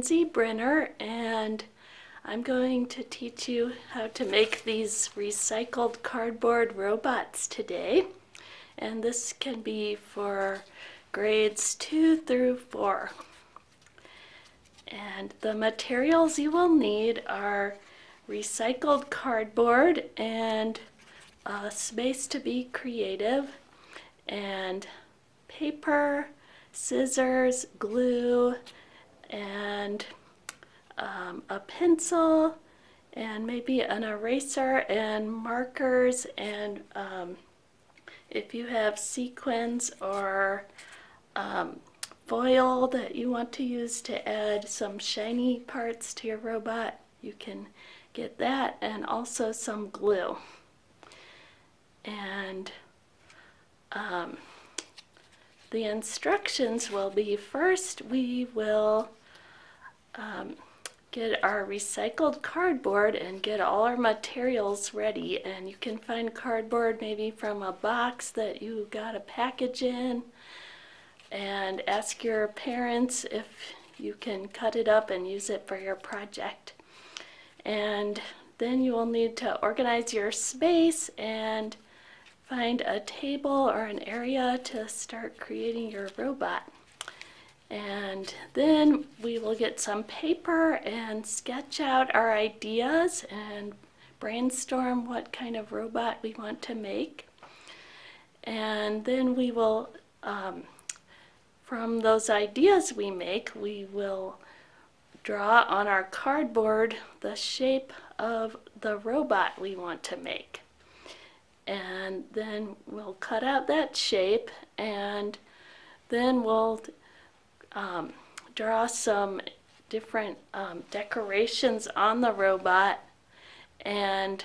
Lindsay Brenner, and I'm going to teach you how to make these recycled cardboard robots today. And this can be for grades 2 through 4. And the materials you will need are recycled cardboard and space to be creative, and paper, scissors, glue, and a pencil, and maybe an eraser and markers, and if you have sequins or foil that you want to use to add some shiny parts to your robot, you can get that, and also some glue. And the instructions will be, first we will get our recycled cardboard and get all our materials ready. And you can find cardboard maybe from a box that you got a package in, and ask your parents if you can cut it up and use it for your project. And then you will need to organize your space and find a table or an area to start creating your robot. And then we will get some paper and sketch out our ideas and brainstorm what kind of robot we want to make. And then we will, from those ideas we make, we will draw on our cardboard the shape of the robot we want to make. And then we'll cut out that shape, and then we'll draw some different decorations on the robot, and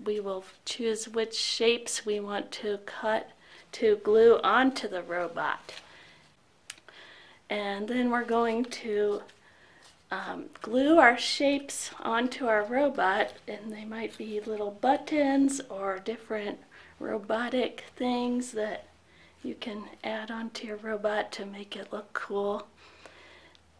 we will choose which shapes we want to cut to glue onto the robot. And then we're going to glue our shapes onto our robot, and they might be little buttons or different robotic things that you can add onto your robot to make it look cool.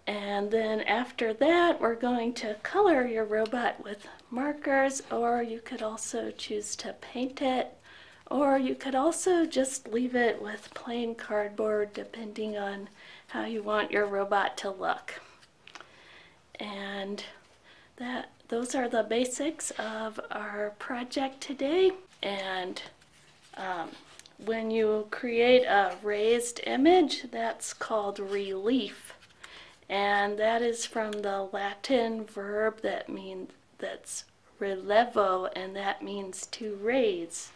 And then after that, we're going to color your robot with markers, or you could also choose to paint it, or you could also just leave it with plain cardboard, depending on how you want your robot to look. And those are the basics of our project today. And when you create a raised image, that's called relief. And that is from the Latin verb that's relevo, and that means to raise.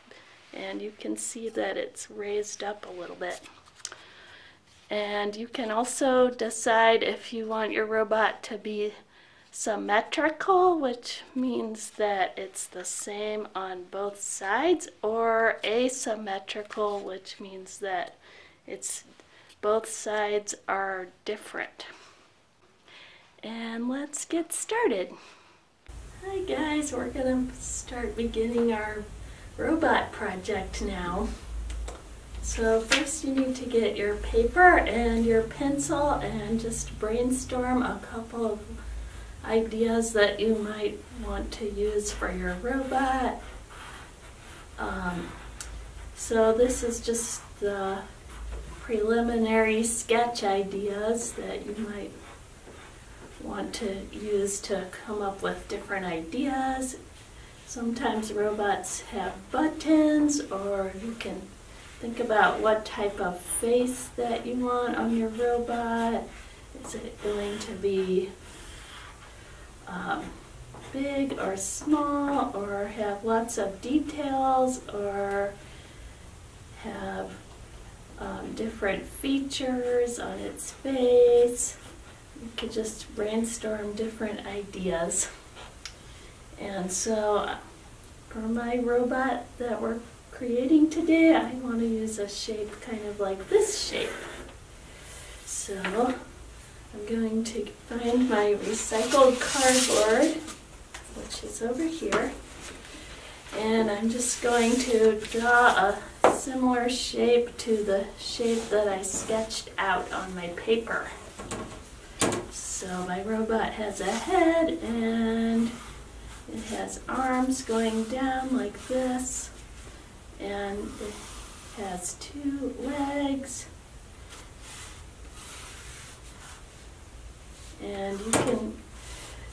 And you can see that it's raised up a little bit. And you can also decide if you want your robot to be symmetrical, which means that it's the same on both sides, or asymmetrical, which means that both sides are different. And let's get started. Hi guys, we're going to start beginning our robot project now. So first you need to get your paper and your pencil and just brainstorm a couple of ideas that you might want to use for your robot. So this is just the preliminary sketch ideas that you might want to use to come up with different ideas. Sometimes robots have buttons, or you can think about what type of face that you want on your robot. Is it going to be big or small, or have lots of details, or have different features on its face? You could just brainstorm different ideas. And so for my robot that we're creating today, I want to use a shape kind of like this shape. So I'm going to find my recycled cardboard, which is over here, and I'm just going to draw a similar shape to the shape that I sketched out on my paper. So my robot has a head and it has arms going down like this, and it has 2 legs. And you can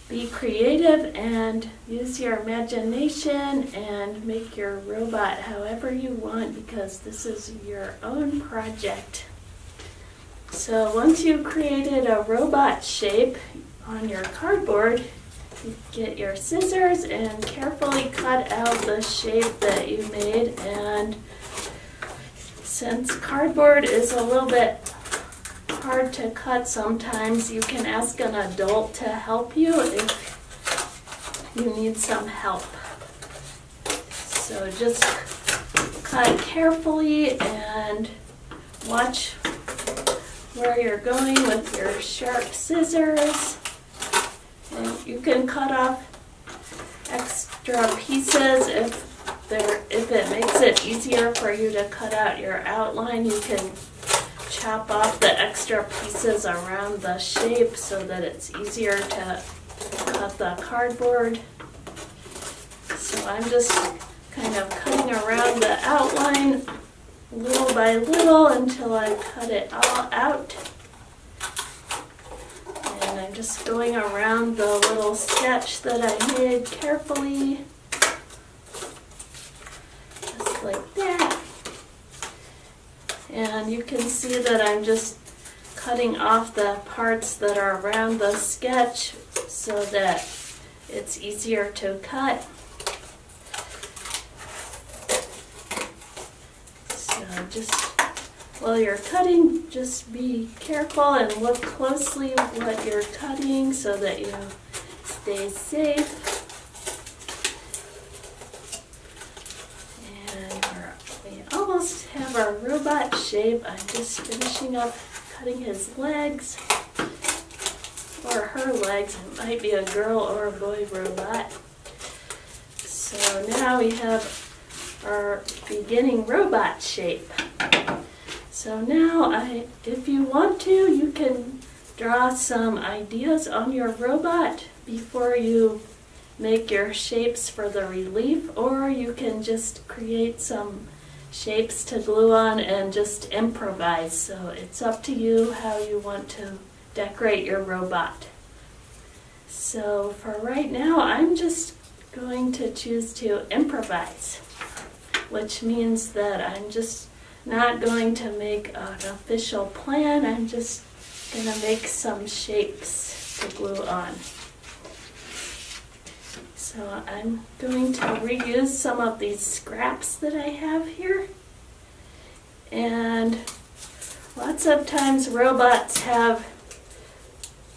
be creative and use your imagination and make your robot however you want, because this is your own project. So once you've created a robot shape on your cardboard, you get your scissors and carefully cut out the shape that you made. And since cardboard is a little bit hard to cut sometimes, you can ask an adult to help you if you need some help. So just cut carefully and watch where you're going with your sharp scissors. And you can cut off extra pieces if it makes it easier for you to cut out your outline. You can chop off the extra pieces around the shape so that it's easier to cut the cardboard. So I'm just kind of cutting around the outline little by little until I cut it all out. And I'm just going around the little sketch that I made carefully, just like that. And you can see that I'm just cutting off the parts that are around the sketch so that it's easier to cut. So just while you're cutting, just be careful and look closely what you're cutting so that you stay safe. We almost have our robot shape. I'm just finishing up cutting his legs, or her legs. It might be a girl or a boy robot. So now we have our beginning robot shape. So now if you want to, you can draw some ideas on your robot before you make your shapes for the relief, or you can just create some shapes to glue on and just improvise. So it's up to you how you want to decorate your robot. So for right now, I'm just going to choose to improvise, which means that I'm just not going to make an official plan. I'm just going to make some shapes to glue on. So I'm going to reuse some of these scraps that I have here. And lots of times robots have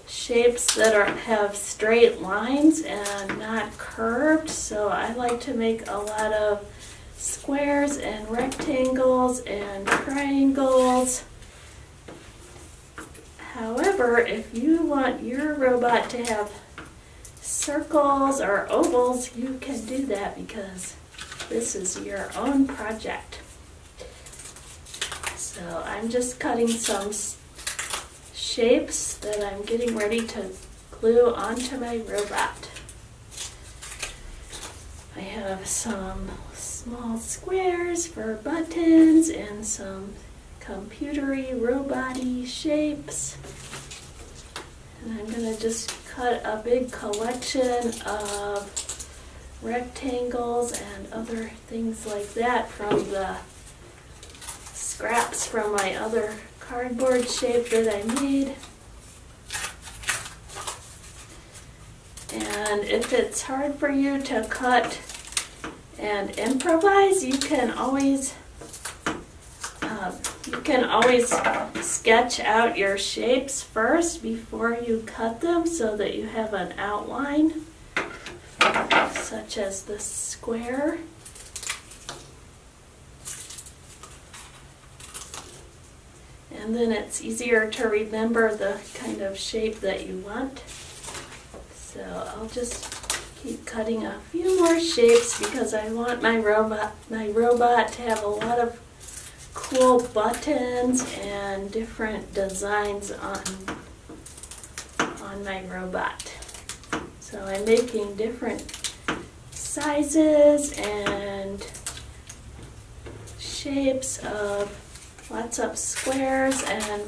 shapes that have straight lines and not curved. So I like to make a lot of squares and rectangles and triangles. However, if you want your robot to have circles or ovals, you can do that because this is your own project. So I'm just cutting some shapes that I'm getting ready to glue onto my robot. I have some small squares for buttons and some computery robot-y shapes. And I'm going to just cut a big collection of rectangles and other things like that from the scraps from my other cardboard shape that I made. And if it's hard for you to cut and improvise, you can always sketch out your shapes first before you cut them so that you have an outline, such as the square. And then it's easier to remember the kind of shape that you want. So I'll just keep cutting a few more shapes because I want my robot to have a lot of cool buttons and different designs on on my robot. So I'm making different sizes and shapes of lots of squares, and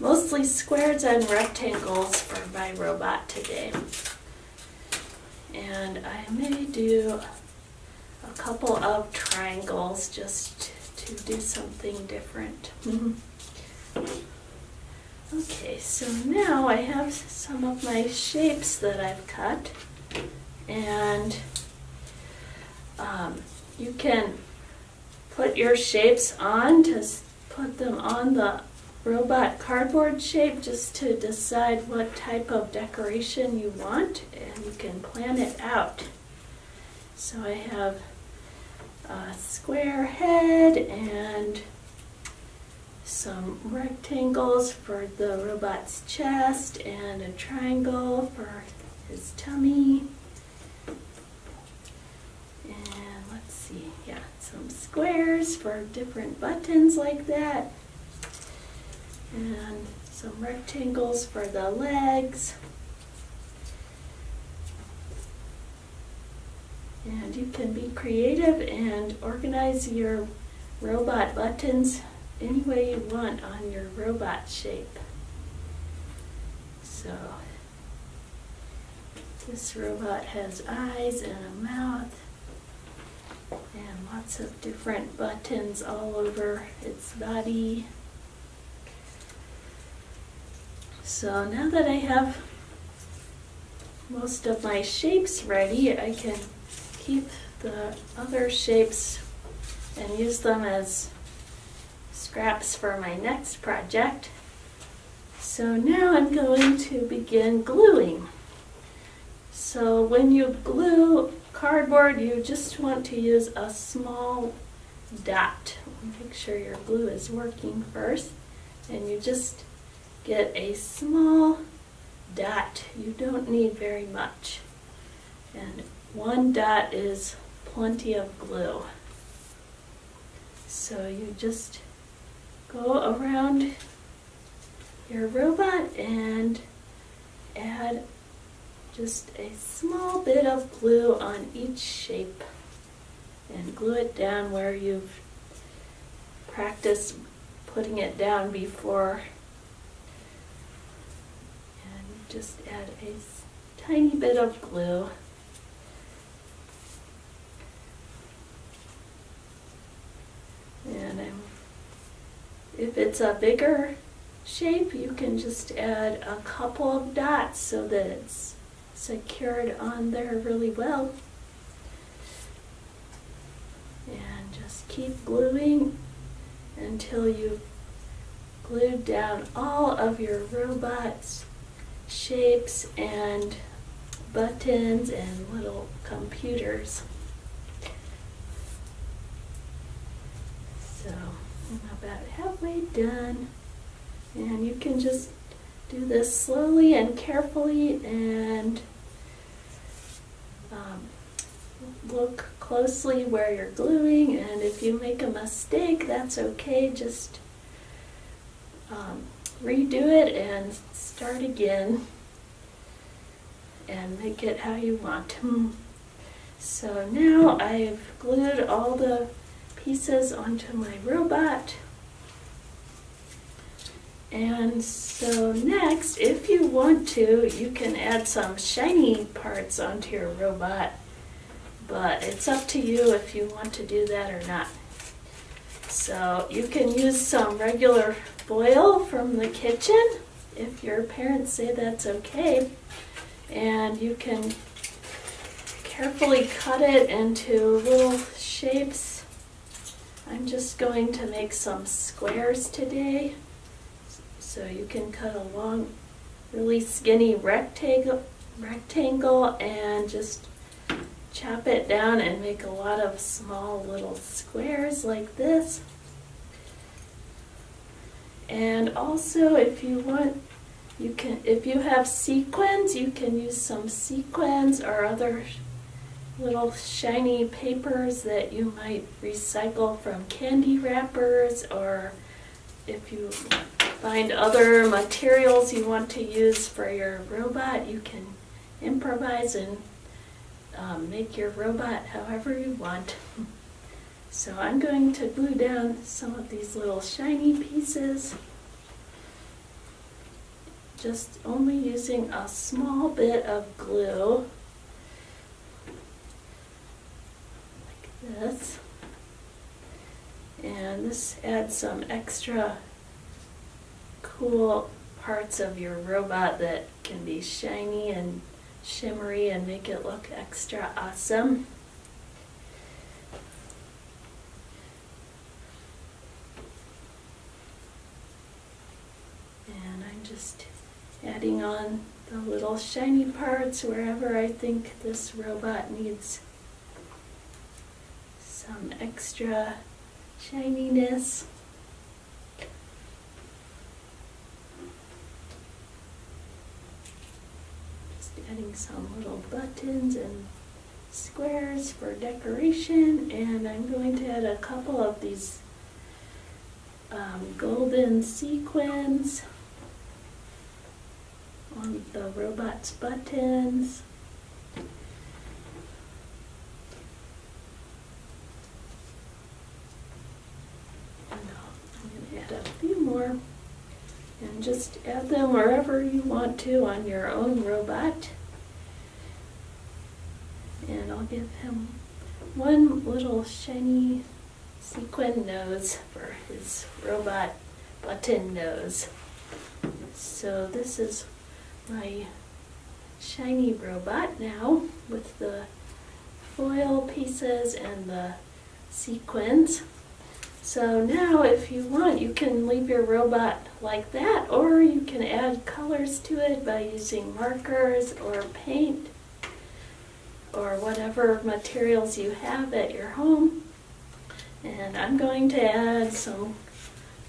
mostly squares and rectangles for my robot today. And I may do a couple of triangles just to do something different. Okay, so now I have some of my shapes that I've cut, and you can put your shapes on to put them on the robot cardboard shape just to decide what type of decoration you want, and you can plan it out. So I have a square head and some rectangles for the robot's chest and a triangle for his tummy. And let's see, yeah, some squares for different buttons like that. And some rectangles for the legs. And you can be creative and organize your robot buttons any way you want on your robot shape. So this robot has eyes and a mouth and lots of different buttons all over its body. So now that I have most of my shapes ready, I can keep the other shapes and use them as scraps for my next project. So now I'm going to begin gluing. So when you glue cardboard, you just want to use a small dot. Make sure your glue is working first, and you just get a small dot. You don't need very much, and one dot is plenty of glue. So you just go around your robot and add just a small bit of glue on each shape, and glue it down where you've practiced putting it down before. And just add a tiny bit of glue. And if it's a bigger shape, you can just add a couple of dots so that it's secured on there really well. And just keep gluing until you've glued down all of your robot's shapes and buttons and little computers. So I'm about halfway done, and you can just do this slowly and carefully and look closely where you're gluing, and if you make a mistake, that's okay. Just redo it and start again and make it how you want. So now I've glued all the pieces onto my robot. And so next, if you want to, you can add some shiny parts onto your robot, but it's up to you if you want to do that or not. So you can use some regular foil from the kitchen if your parents say that's okay, and you can carefully cut it into little shapes. I'm just going to make some squares today. So you can cut a long, really skinny rectangle and just chop it down and make a lot of small little squares like this. And also, if you want, if you have sequins, you can use some sequins or other little shiny papers that you might recycle from candy wrappers, or if you find other materials you want to use for your robot, you can improvise and make your robot however you want. So I'm going to glue down some of these little shiny pieces, just only using a small bit of glue, like this. And this adds some extra cool parts of your robot that can be shiny and shimmery and make it look extra awesome. And I'm just adding on the little shiny parts wherever I think this robot needs some extra shininess. Just adding some little buttons and squares for decoration, and I'm going to add a couple of these golden sequins on the robot's buttons. And I'm going to add a few more, and just add them wherever you want to on your own robot. And I'll give him one little shiny sequin nose for his robot button nose. So this is my shiny robot now with the foil pieces and the sequins. So now if you want, you can leave your robot like that, or you can add colors to it by using markers or paint or whatever materials you have at your home. And I'm going to add some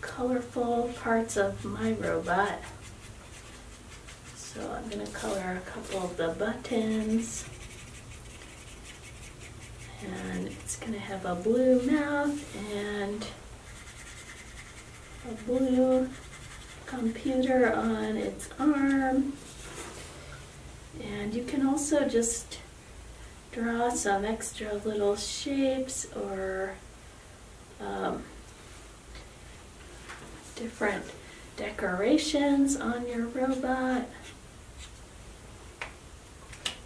colorful parts of my robot. So I'm going to color a couple of the buttons. And it's going to have a blue mouth and a blue computer on its arm. And you can also just draw some extra little shapes or different decorations on your robot.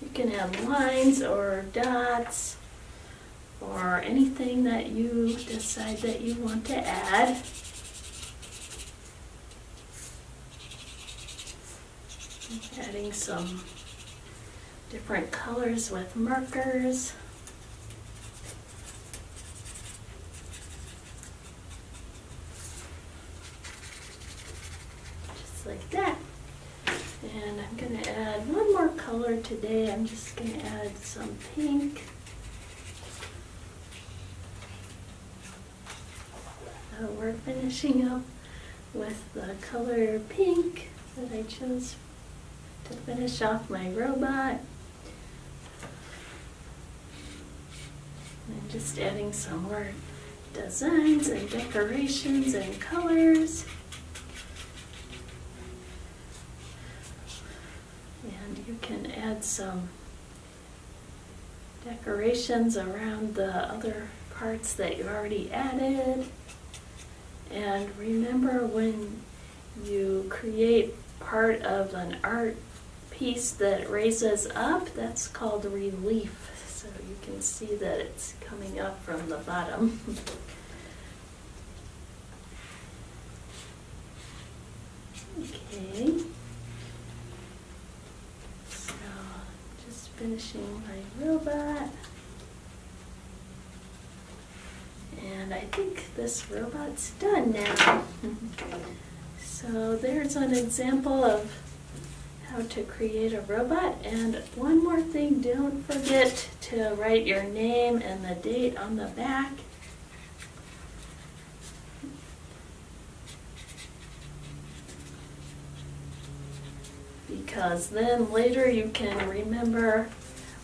You can add lines or dots or anything that you decide that you want to add. Adding some different colors with markers. Just like that. And I'm going to add one more color today. I'm just going to add some pink. So we're finishing up with the color pink that I chose to finish off my robot. And just adding some more designs and decorations and colors. And you can add some decorations around the other parts that you already added. And remember, when you create part of an art piece that raises up, that's called relief. So you can see that it's coming up from the bottom. Okay. So just finishing my robot. And I think this robot's done now. So there's an example of how to create a robot. And one more thing, don't forget to write your name and the date on the back. Because then later you can remember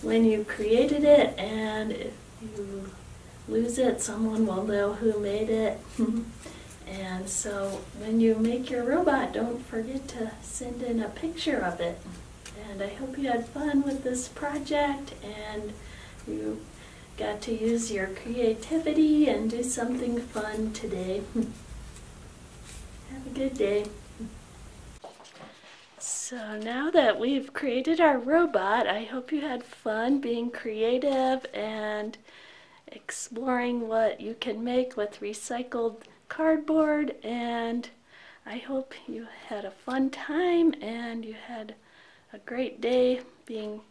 when you created it, and if you lose it, someone will know who made it. And so when you make your robot, don't forget to send in a picture of it. And I hope you had fun with this project and you got to use your creativity and do something fun today. Have a good day. So now that we've created our robot, I hope you had fun being creative and exploring what you can make with recycled cardboard, and I hope you had a fun time and you had a great day being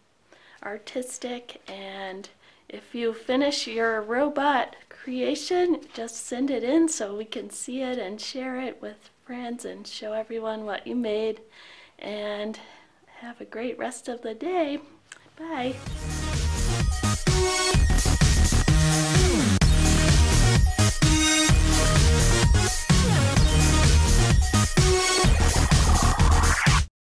artistic. And if you finish your robot creation, just send it in so we can see it and share it with friends and show everyone what you made. And have a great rest of the day. Bye.